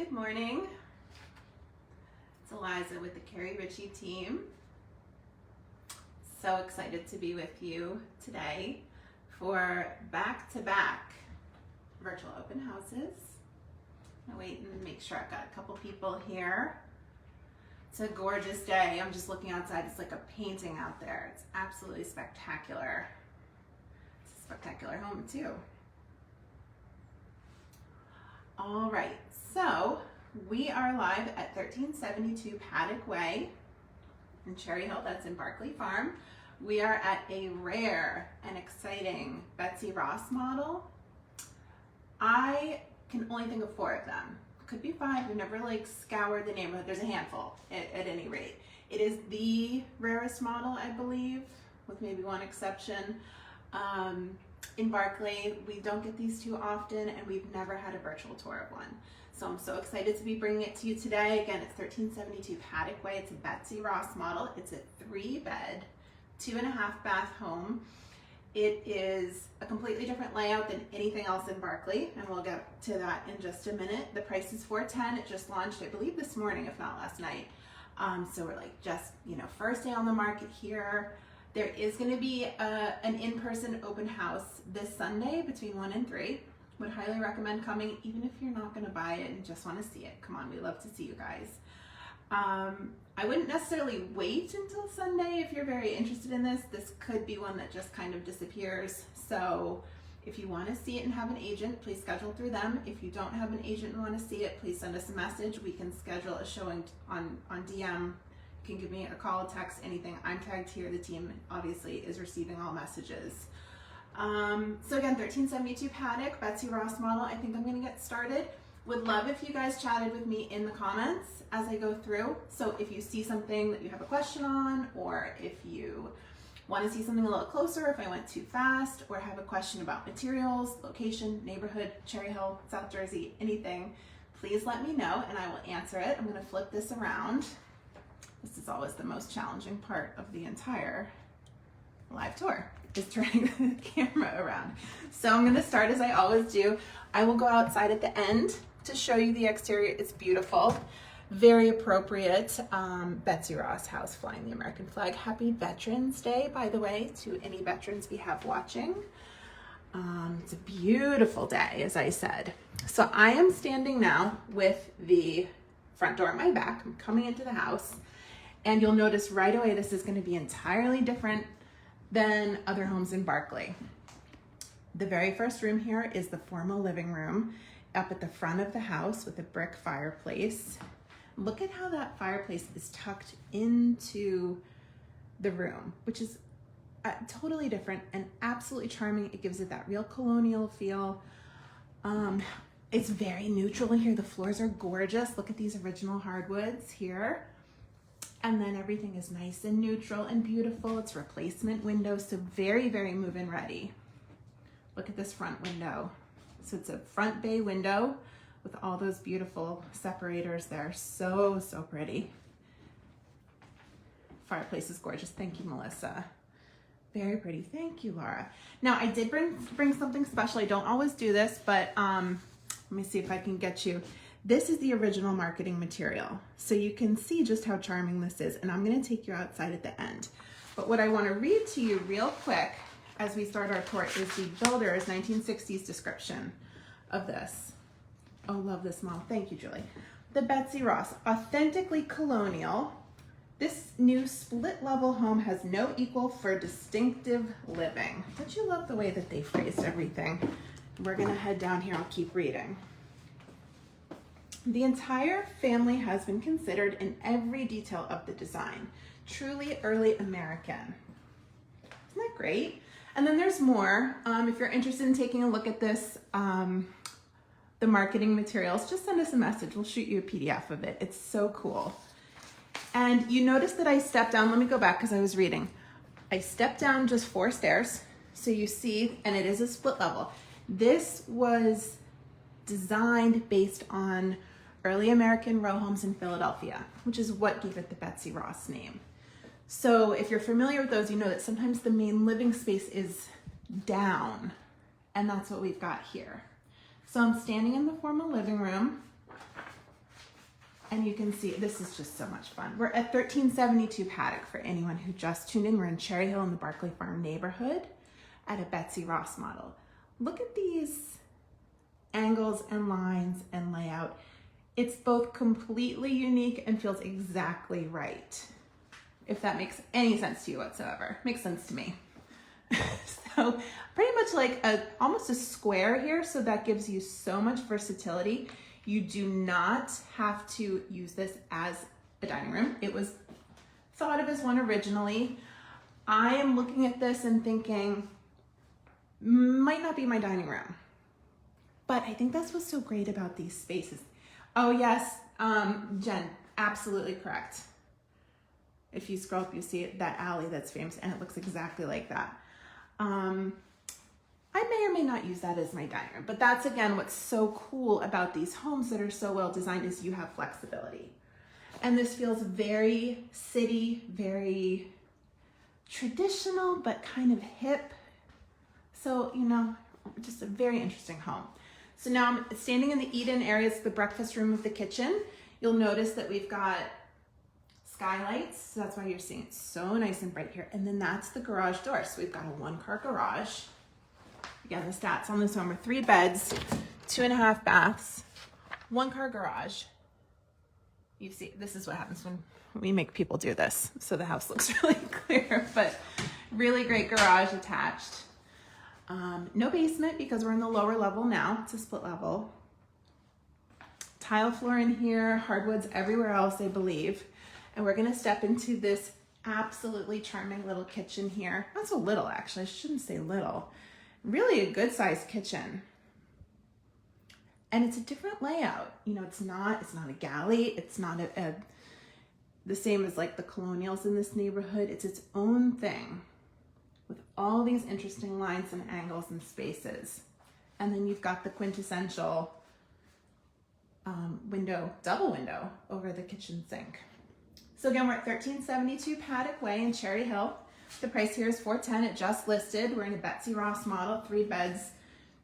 Good morning. It's Eliza with the Keri Ricci team. So excited to be with you today for back-to-back virtual open houses. I'll wait and make sure I've got a couple people here. It's a gorgeous day. I'm just looking outside. It's like a painting out there. It's absolutely spectacular. It's a spectacular home too. All right, so we are live at 1372 Paddock Way in Cherry Hill. That's in Barclay Farm. We are at a rare and exciting Betsy Ross model. I can only think of 4 of them. Could be 5. We've never scoured the neighborhood. There's a handful at any rate. It is the rarest model, I believe, with maybe one exception. In Barclay, we don't get these too often, and we've never had a virtual tour of one. So I'm so excited to be bringing it to you today. Again, it's 1372 Paddock Way. It's a Betsy Ross model. It's a 3-bed, 2.5-bath home. It is a completely different layout than anything else in Barclay, and we'll get to that in just a minute. The price is $410. It just launched, I believe, this morning, if not last night. So we're just, first day on the market here. There is going to be an in-person open house this Sunday between 1 and 3. Would highly recommend coming, even if you're not going to buy it and just want to see it. Come on, we love to see you guys. I wouldn't necessarily wait until Sunday if you're very interested in this. This could be one that just kind of disappears. So if you want to see it and have an agent, please schedule through them. If you don't have an agent and want to see it, please send us a message. We can schedule a showing on DM. You can give me a call, text, anything. I'm tagged here. The team obviously is receiving all messages. So again, 1372 Paddock, Betsy Ross model. I think I'm going to get started. Would love if you guys chatted with me in the comments as I go through. So if you see something that you have a question on, or if you want to see something a little closer, if I went too fast, or have a question about materials, location, neighborhood, Cherry Hill, South Jersey, anything, please let me know and I will answer it. I'm going to flip this around. This is always the most challenging part of the entire live tour, is turning the camera around. So I'm going to start as I always do. I will go outside at the end to show you the exterior. It's beautiful, very appropriate. Betsy Ross house flying the American flag. Happy Veterans Day, by the way, to any veterans we have watching. It's a beautiful day, as I said. So I am standing now with the front door at my back. I'm coming into the house. And you'll notice right away this is going to be entirely different than other homes in Barclay. The very first room here is the formal living room up at the front of the house with a brick fireplace. Look at how that fireplace is tucked into the room, which is totally different and absolutely charming. It gives it that real colonial feel. It's very neutral in here. The floors are gorgeous. Look at these original hardwoods here. And then everything is nice and neutral and beautiful. It's replacement windows, so very, very move-in ready. Look at this front window. So it's a front bay window with all those beautiful separators there. So, so pretty. Fireplace is gorgeous. Thank you, Melissa. Very pretty. Thank you, Laura. Now, I did bring something special. I don't always do this, but let me see if I can get you. This is the original marketing material. So you can see just how charming this is. And I'm going to take you outside at the end. But what I want to read to you real quick as we start our tour is the builder's 1960s description of this. Oh, love this model. Thank you, Julie. The Betsy Ross, authentically colonial. This new split-level home has no equal for distinctive living. Don't you love the way that they phrased everything? We're going to head down here. I'll keep reading. The entire family has been considered in every detail of the design. Truly early American. Isn't that great? And then there's more. If you're interested in taking a look at this, the marketing materials, just send us a message. We'll shoot you a PDF of it. It's so cool. And you notice that I stepped down. Let me go back because I was reading. I stepped down just 4 stairs. So you see, and it is a split level. This was designed based on early American row homes in Philadelphia, which is what gave it the Betsy Ross name. So if you're familiar with those, you know that sometimes the main living space is down, and that's what we've got here. So I'm standing in the formal living room. And you can see, this is just so much fun. We're at 1372 Paddock for anyone who just tuned in. We're in Cherry Hill in the Barclay Farm neighborhood at a Betsy Ross model. Look at these angles and lines and layout. It's both completely unique and feels exactly right. If that makes any sense to you whatsoever. Makes sense to me. So pretty much like almost a square here, so that gives you so much versatility. You do not have to use this as a dining room. It was thought of as one originally. I am looking at this and thinking, might not be my dining room. But I think that's what's so great about these spaces. Oh yes, Jen, absolutely correct. If you scroll up, you see that alley that's famous, and it looks exactly like that. I may or may not use that as my dining room, but that's again what's so cool about these homes that are so well designed is you have flexibility. And this feels very city, very traditional, but kind of hip. So, you know, just a very interesting home. So now I'm standing in the eat-in area. It's the breakfast room of the kitchen. You'll notice that we've got skylights, so that's why you're seeing it so nice and bright here. And then that's the garage door. So we've got a 1-car garage. Again, the stats on this home are 3 beds, 2.5 baths, 1-car garage. You see, this is what happens when we make people do this. So the house looks really clear, but really great garage attached. No basement because we're in the lower level now. It's a split level. Tile floor in here, hardwoods everywhere else, I believe. And we're gonna step into this absolutely charming little kitchen here. Not so little, actually, I shouldn't say little. Really a good sized kitchen. And it's a different layout. You know, it's not a galley. It's not the same as like the colonials in this neighborhood. It's its own thing with all these interesting lines and angles and spaces. And then you've got the quintessential double window over the kitchen sink. So again, we're at 1372 Paddock Way in Cherry Hill. The price here is $410. It just listed. We're in a Betsy Ross model, 3 beds,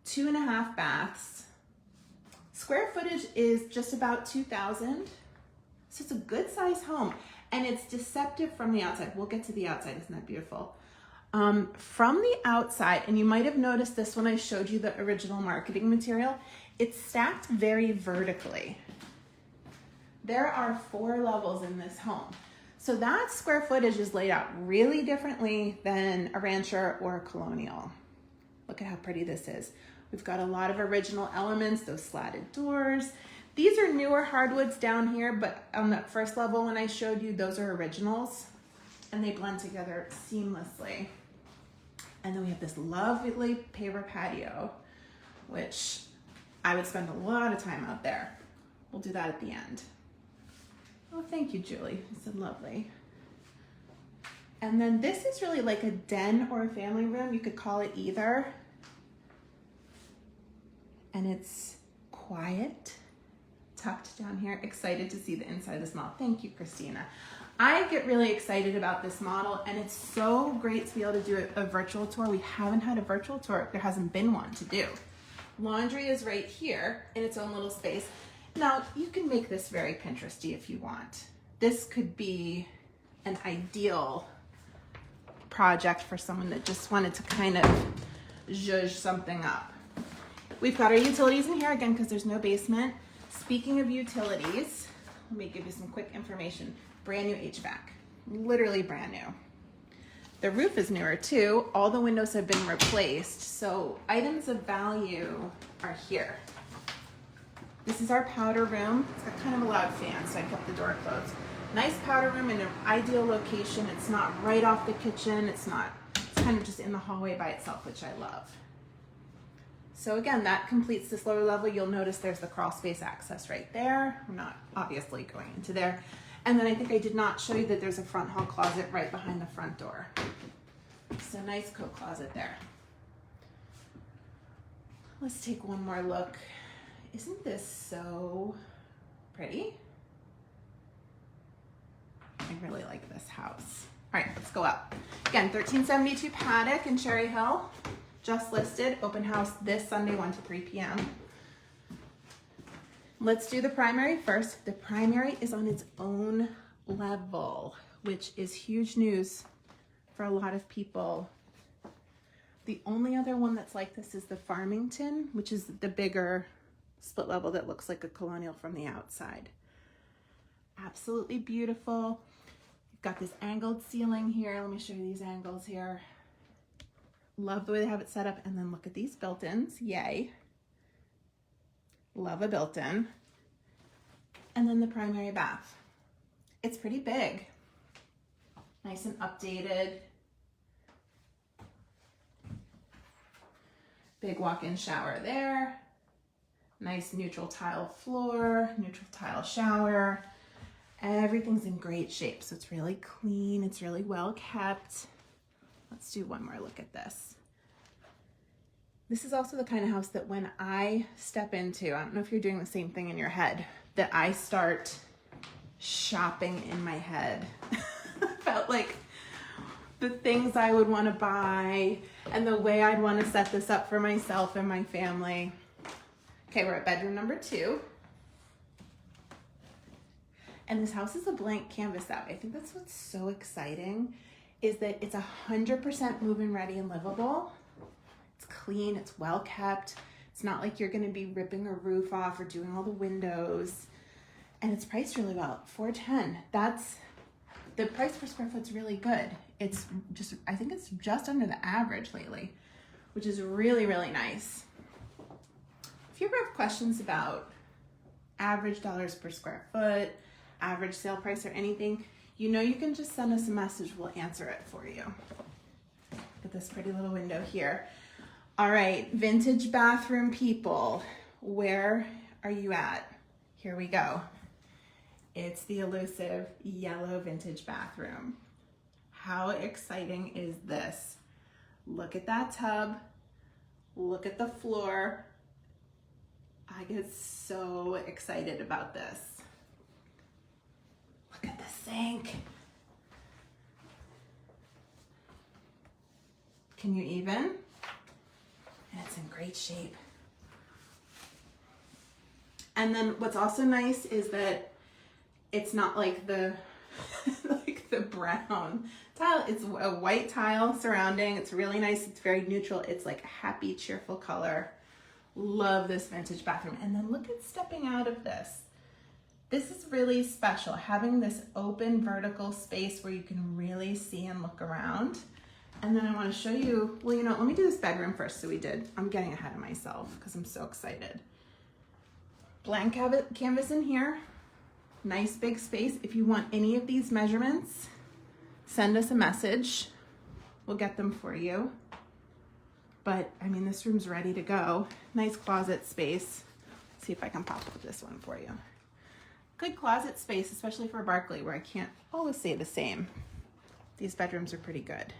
2.5 baths. Square footage is just about 2,000. So it's a good size home, and it's deceptive from the outside. We'll get to the outside. Isn't that beautiful? From the outside, and you might have noticed this when I showed you the original marketing material, it's stacked very vertically. There are 4 levels in this home. So that square footage is laid out really differently than a rancher or a colonial. Look at how pretty this is. We've got a lot of original elements, those slatted doors. These are newer hardwoods down here, but on that first level when I showed you, those are originals, and they blend together seamlessly. And then we have this lovely paver patio, which I would spend a lot of time out there. We'll do that at the end. Oh, thank you, Julie. You said lovely. And then this is really like a den or a family room. You could call it either. And it's quiet, tucked down here. Excited to see the inside of this model. Thank you, Christina. I get really excited about this model, and it's so great to be able to do a virtual tour. We haven't had a virtual tour. There hasn't been one to do. Laundry is right here in its own little space. Now, you can make this very Pinteresty if you want. This could be an ideal project for someone that just wanted to kind of zhuzh something up. We've got our utilities in here again because there's no basement. Speaking of utilities, let me give you some quick information. Brand new HVAC, literally brand new. The roof is newer too. All the windows have been replaced. So items of value are here. This is our powder room. It's got kind of a loud fan, so I kept the door closed. Nice powder room in an ideal location. It's not right off the kitchen. It's kind of just in the hallway by itself, which I love. So again, that completes this lower level. You'll notice there's the crawl space access right there. We're not obviously going into there. And then I think I did not show you that there's a front hall closet right behind the front door. So nice coat closet there. Let's take one more look. Isn't this so pretty? I really like this house. All right, let's go up. Again, 1372 Paddock in Cherry Hill. Just listed, open house this Sunday, 1 to 3 p.m. Let's do the primary first. The primary is on its own level, which is huge news for a lot of people. The only other one that's like this is the Farmington, which is the bigger split level that looks like a colonial from the outside. Absolutely beautiful. You've got this angled ceiling here. Let me show you these angles here. Love the way they have it set up. And then look at these built-ins. Yay. Love a built-in. And then the primary bath. It's pretty big. Nice and updated. Big walk-in shower there. Nice neutral tile floor, neutral tile shower. Everything's in great shape, so it's really clean. It's really well kept. Let's do one more look at this. This is also the kind of house that when I step into, I don't know if you're doing the same thing in your head, that I start shopping in my head. About like the things I would want to buy and the way I'd want to set this up for myself and my family. Okay, we're at bedroom number 2. And this house is a blank canvas out. I think that's what's so exciting, is that it's 100% move-in ready and livable. It's clean, it's well kept. It's not like you're gonna be ripping a roof off or doing all the windows. And it's priced really well, $410. The price per square foot's really good. It's just, I think it's just under the average lately, which is really, really nice. If you ever have questions about average dollars per square foot, average sale price or anything, you know you can just send us a message, we'll answer it for you. Look at this pretty little window here. All right, vintage bathroom people, where are you at? Here we go. It's the elusive yellow vintage bathroom. How exciting is this? Look at that tub. Look at the floor. I get so excited about this. Look at the sink. Can you even? And it's in great shape. And then what's also nice is that it's not like the like the brown tile. It's a white tile surrounding. It's really nice. It's very neutral. It's like a happy, cheerful color. Love this vintage bathroom. And then look at stepping out of this. This is really special, having this open vertical space where you can really see and look around. And then I want to show you, well, you know, let me do this bedroom first. So I'm getting ahead of myself because I'm so excited. Blank canvas in here. Nice big space. If you want any of these measurements, send us a message. We'll get them for you. But I mean, this room's ready to go. Nice closet space. Let's see if I can pop up this one for you. Good closet space, especially for Barclay, where I can't always say the same. These bedrooms are pretty good.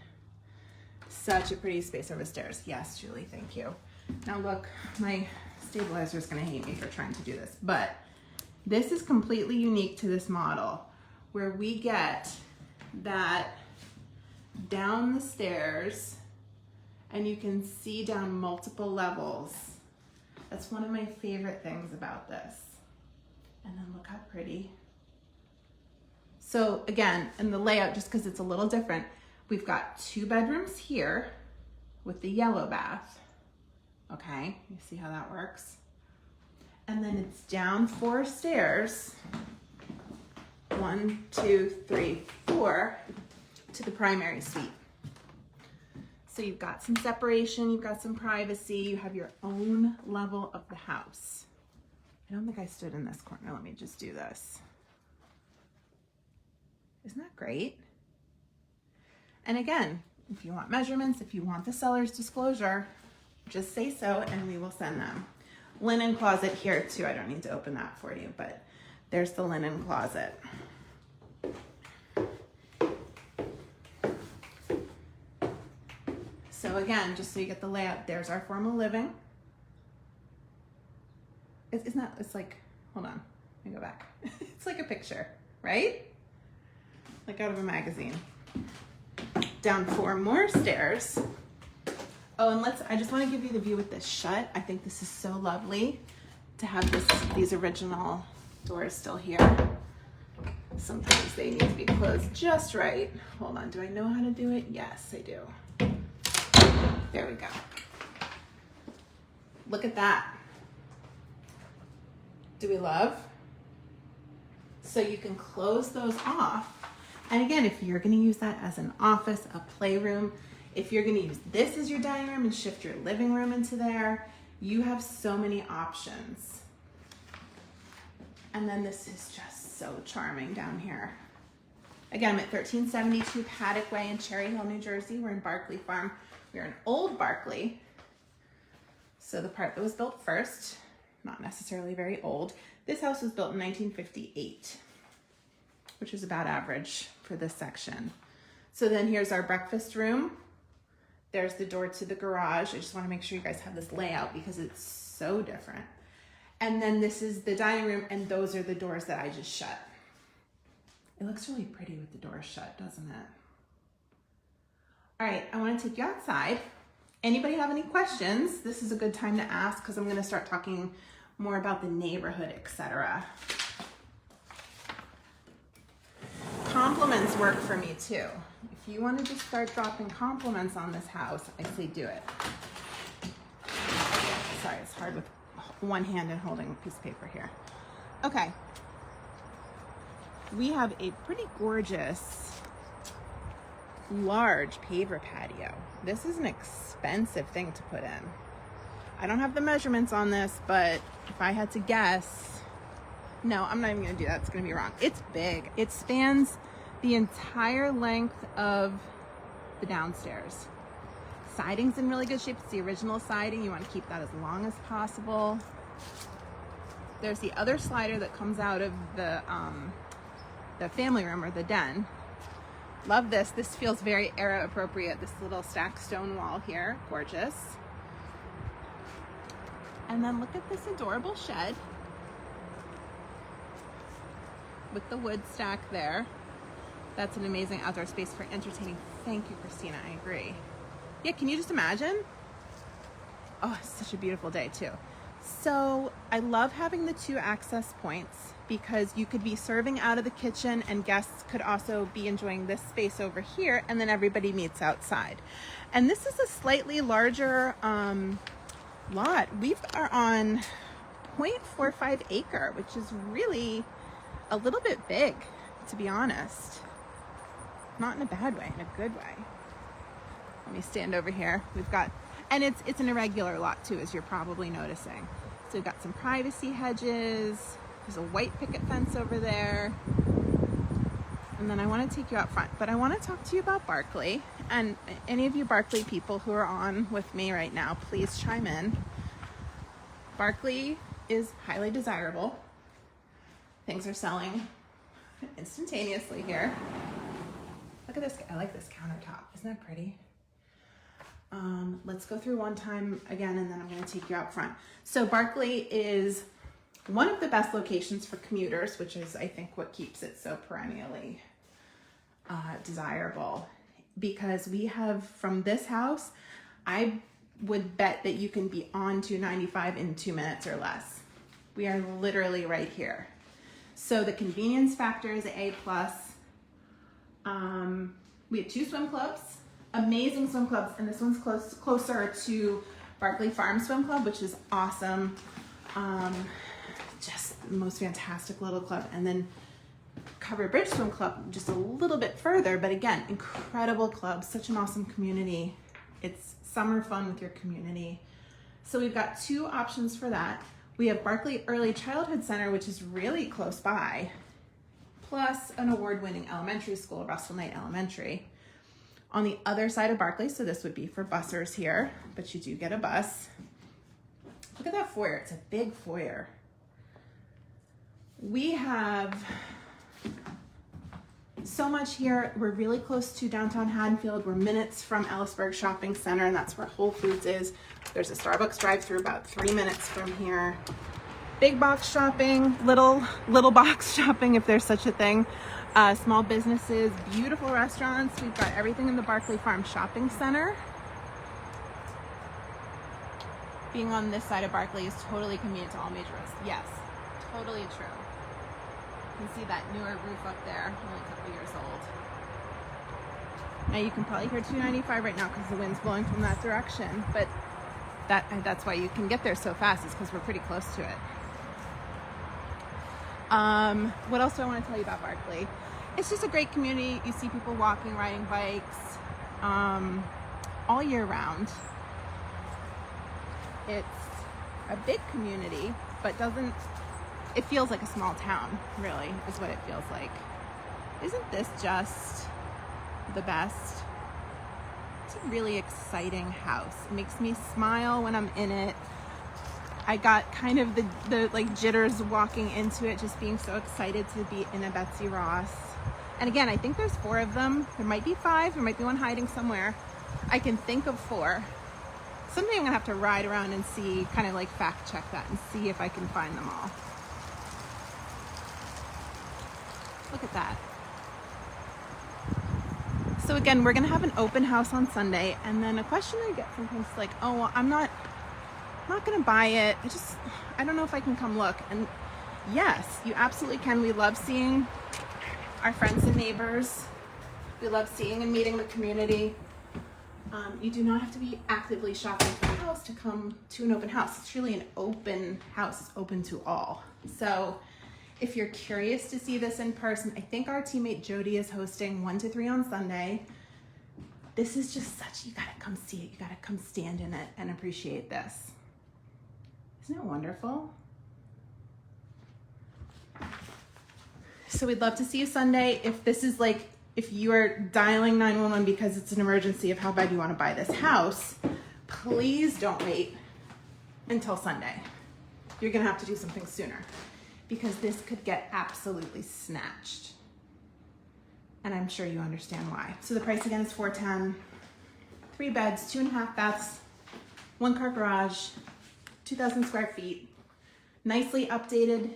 Such a pretty space over the stairs. Yes, Julie, thank you. Now look, my stabilizer is gonna hate me for trying to do this, but this is completely unique to this model, where we get that down the stairs and you can see down multiple levels. That's one of my favorite things about this. And then look how pretty. So again, in the layout, just because it's a little different, we've got 2 bedrooms here with the yellow bath. Okay, you see how that works? And then it's down 4 stairs, 1, 2, 3, 4, to the primary suite. So you've got some separation, you've got some privacy, you have your own level of the house. I don't think I stood in this corner. Let me just do this. Isn't that great? And again, if you want measurements, if you want the seller's disclosure, just say so and we will send them. Linen closet here too. I don't need to open that for you, but there's the linen closet. So again, just so you get the layout, there's our formal living. It's not, it's like, hold on, let me go back. It's like a picture, right? Like out of a magazine. Down 4 more stairs. Oh, and I just want to give you the view with this shut. I think this is so lovely. to have these original doors still here. Sometimes they need to be closed just right. Hold on, do I know how to do it? Yes, I do. There we go. Look at that. Do we love? So you can close those off. And again, if you're gonna use that as an office, a playroom, if you're gonna use this as your dining room and shift your living room into there, you have so many options. And then this is just so charming down here. Again, I'm at 1372 Paddock Way in Cherry Hill, New Jersey. We're in Barclay Farm. We're in Old Barclay. So the part that was built first, not necessarily very old. This house was built in 1958, which is about average for this section. So then here's our breakfast room. There's the door to the garage. I just want to make sure you guys have this layout because it's so different. And then this is the dining room, and those are the doors that I just shut. It looks really pretty with the doors shut, doesn't it? All right, I want to take you outside. Anybody have any questions? This is a good time to ask because I'm going to start talking more about the neighborhood, etc. Compliments work for me too. If you want to just start dropping compliments on this house, I say do it. Sorry, it's hard with one hand and holding a piece of paper here. Okay. We have a pretty gorgeous, large paver patio. This is an expensive thing to put in. I don't have the measurements on this, but if I had to guess, no, I'm not even gonna do that. It's gonna be wrong. It's big. It spans the entire length of the downstairs. Siding's in really good shape. It's the original siding. You want to keep that as long as possible. There's the other slider that comes out of the family room or the den. Love this. This feels very era appropriate. This little stacked stone wall here. Gorgeous. And then look at this adorable shed with the wood stack there. That's an amazing outdoor space for entertaining. Thank you, Christina. I agree. Yeah, can you just imagine? Oh, it's such a beautiful day too. So I love having the two access points because you could be serving out of the kitchen and guests could also be enjoying this space over here, and then everybody meets outside. And this is a slightly larger lot. We are on 0.45 acre, which is really a little bit big, to be honest. Not in a bad way, in a good way. Let me stand over here. We've got, and it's an irregular lot too, as you're probably noticing. So we've got some privacy hedges. There's a white picket fence over there. And then I want to take you out front, but I want to talk to you about Barclay. And any of you Barclay people who are on with me right now, please chime in. Barclay is highly desirable. Things are selling instantaneously here. Look at this. I like this countertop. Isn't that pretty? Let's go through one time again, and then I'm going to take you out front. So Barclay is one of the best locations for commuters, which is, I think, what keeps it so perennially desirable. Because we have, from this house, I would bet that you can be on 295 in 2 minutes or less. We are literally right here. So the convenience factor is A+. We have 2 swim clubs, amazing swim clubs, and this one's closer to Barclay Farm Swim Club, which is awesome. Just the most fantastic little club. And then Covered Bridge Swim Club, just a little bit further, but again, incredible club, such an awesome community. It's summer fun with your community. So we've got 2 options for that. We have Barclay Early Childhood Center, which is really close by, plus an award-winning elementary school, Russell Knight Elementary. On the other side of Barclay, so this would be for bussers here, but you do get a bus. Look at that foyer. It's a big foyer. We have so much here. We're really close to downtown Haddonfield. We're minutes from Ellisburg Shopping Center, and that's where Whole Foods is. There's a Starbucks drive-through about 3 minutes from here. Big box shopping, little box shopping, if there's such a thing. Small businesses, beautiful restaurants. We've got everything in the Barclay Farm Shopping Center. being on this side of Barclay is totally convenient to all major roads. Yes, totally true. You can see that newer roof up there, only a couple years old. Now you can probably hear 295 right now because the wind's blowing from that direction, but that's why you can get there so fast, is because we're pretty close to it. What else do I want to tell you about Barclay? It's just a great community. You see people walking, riding bikes, all year round. It's a big community, but it feels like a small town, really, is what it feels like. Isn't this just the best? It's a really exciting house. It makes me smile when I'm in it. I got kind of the like jitters walking into it, just being so excited to be in a Betsy Ross. And again, I think there's 4 of them. There might be 5, there might be one hiding somewhere. I can think of 4. Someday I'm gonna have to ride around and see, kind of like fact check that and see if I can find them all. Look at that. So again, we're gonna have an open house on Sunday, and then a question I get sometimes is like, oh, well, I'm not gonna buy it. I don't know if I can come look. And yes, you absolutely can. We love seeing our friends and neighbors. We love seeing and meeting the community. You do not have to be actively shopping for a house to come to an open house. It's really an open house. It's open to all. So if you're curious to see this in person, I think our teammate Jody is hosting 1 to 3 on Sunday. This is just you gotta come see it. You gotta come stand in it and appreciate this. Isn't it wonderful? So we'd love to see you Sunday. If you are dialing 911 because it's an emergency of how bad you want to buy this house, please don't wait until Sunday. You're gonna have to do something sooner, because this could get absolutely snatched. And I'm sure you understand why. So the price again is $410, 3 beds, 2.5 baths, 1-car garage, 2,000 square feet, nicely updated,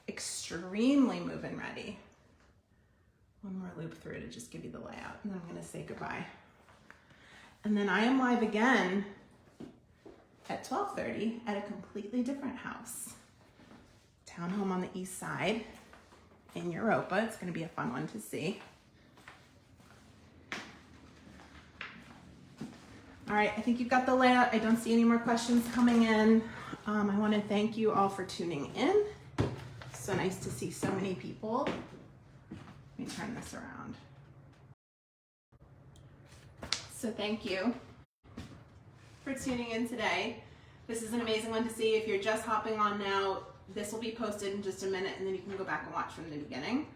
extremely move-in ready. One more loop through to just give you the layout, and then I'm gonna say goodbye. And then I am live again at 12:30 at a completely different house. Townhome on the east side in Europa. It's gonna be a fun one to see. All right, I think you've got the layout. I don't see any more questions coming in. I wanna thank you all for tuning in. So nice to see so many people. Let me turn this around. So thank you for tuning in today. This is an amazing one to see. If you're just hopping on now, this will be posted in just a minute, and then you can go back and watch from the beginning.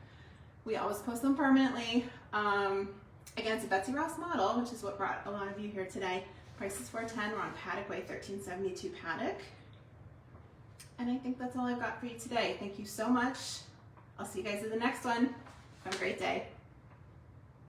We always post them permanently. Again, it's a Betsy Ross model, which is what brought a lot of you here today. Price is $410. We're on Paddock Way, 1372 Paddock. And I think that's all I've got for you today. Thank you so much. I'll see you guys in the next one. Have a great day.